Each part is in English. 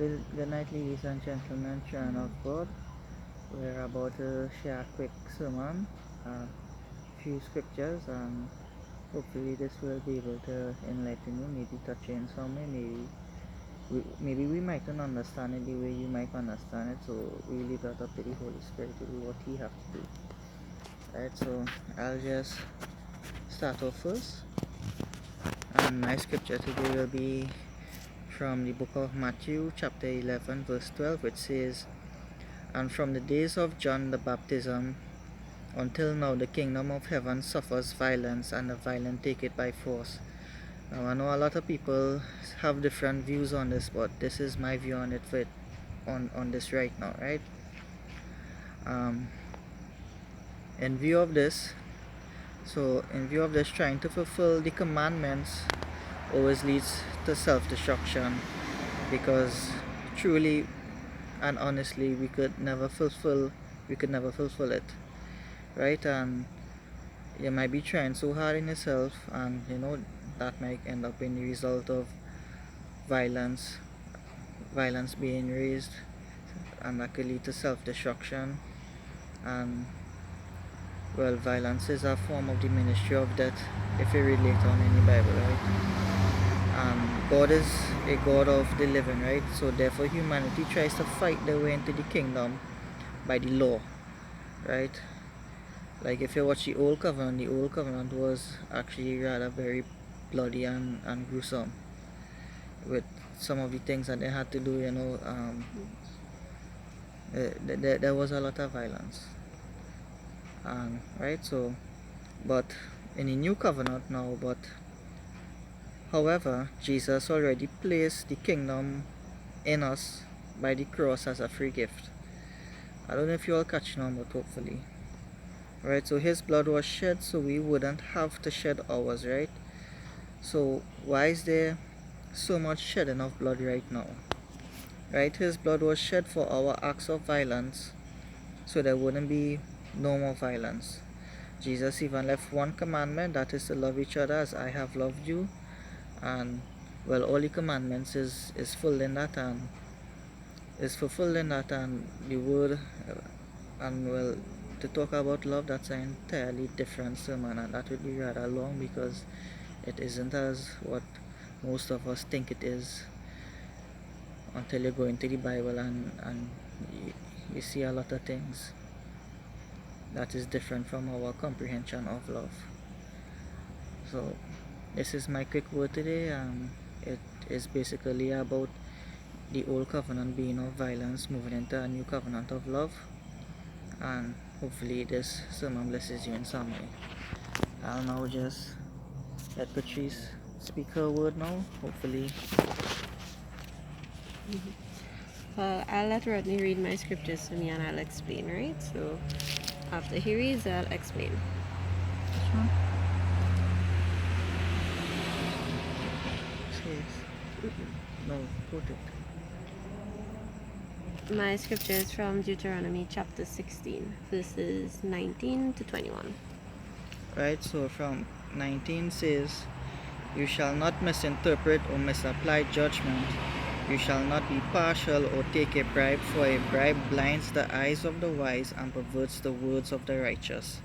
Good night, ladies and gentlemen, children of God. We're about to share a quick sermon, a few scriptures, and hopefully this will be able to enlighten you, maybe touch you in some way. Maybe we might not understand it the way you might understand it, so we leave that up to the Holy Spirit to do what He has to do. Right, so I'll just start off first, and my scripture today will be from the book of Matthew, chapter 11, verse 12, which says, "And from the days of John the Baptism until now the kingdom of heaven suffers violence, and the violent take it by force." Now I know a lot of people have different views on this, but this is my view on it on this right now, right? Um, in view of this, trying to fulfill the commandments always leads to self-destruction, because truly and honestly we could never fulfill it, right? And you might be trying so hard in yourself, and that might end up in the result of violence violence being raised, and that could lead to self-destruction. And well, violence is a form of the ministry of death, if you read later on in the Bible, right? God is a God of the living, right? So therefore humanity tries to fight their way into the kingdom by the law, right? Like if you watch the old covenant was actually rather very bloody and gruesome, with some of the things that they had to do. There was a lot of violence, right? So, but in the new covenant now, but however, Jesus already placed the kingdom in us by the cross as a free gift. I don't know if you all catching on, but hopefully, right? So His blood was shed so we wouldn't have to shed ours, right? So why is there so much shedding of blood right now? Right? His blood was shed for our acts of violence, so there wouldn't be no more violence. Jesus even left one commandment, that is to love each other as I have loved you. And well, all the commandments is fulfilled in that, and the word, and well, to talk about love, that's an entirely different sermon, and that would be rather long, because it isn't as what most of us think it is, until you go into the Bible and you see a lot of things that is different from our comprehension of love. So this is my quick word today. It is basically about the old covenant being of violence moving into a new covenant of love, and hopefully this sermon blesses you in some way. I'll now just let Patrice speak her word now, hopefully. Well, I'll let Rodney read my scriptures to me and I'll explain, right? So after he reads, I'll explain. This one? Says. No, quote it. My scripture is from Deuteronomy chapter 16, verses 19 to 21. Right, so from 19 says, "You shall not misinterpret or misapply judgment. You shall not be partial or take a bribe, for a bribe blinds the eyes of the wise and perverts the words of the righteous.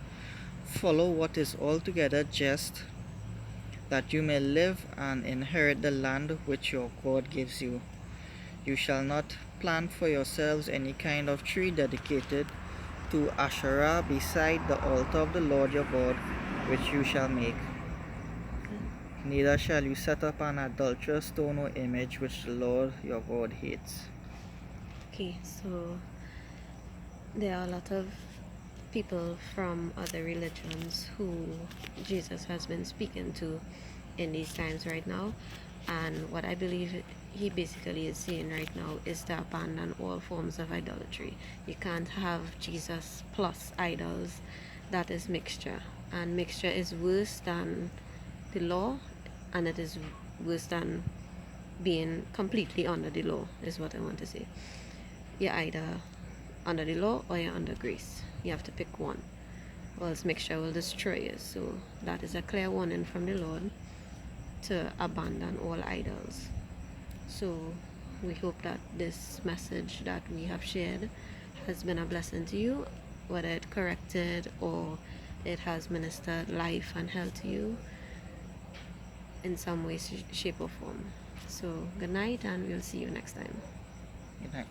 Follow what is altogether just, that you may live and inherit the land which your God gives you. You shall not plant for yourselves any kind of tree dedicated to Asherah beside the altar of the Lord your God, which you shall make. Neither shall you set up an adulterous stone or image which the Lord your God hates." Okay, so there are a lot of people from other religions who Jesus has been speaking to in these times right now, and what I believe he basically is saying right now is to abandon all forms of idolatry. You can't have Jesus plus idols. That is mixture, and mixture is worse than the law, and it is worse than being completely under the law, is what I want to say. You're either under the law or you're under grace. You have to pick one, or else mixture will destroy you. So that is a clear warning from the Lord to abandon all idols. So we hope that this message that we have shared has been a blessing to you, whether it corrected or it has ministered life and health to you in some way, shape, or form. So, good night, and we'll see you next time. Good night.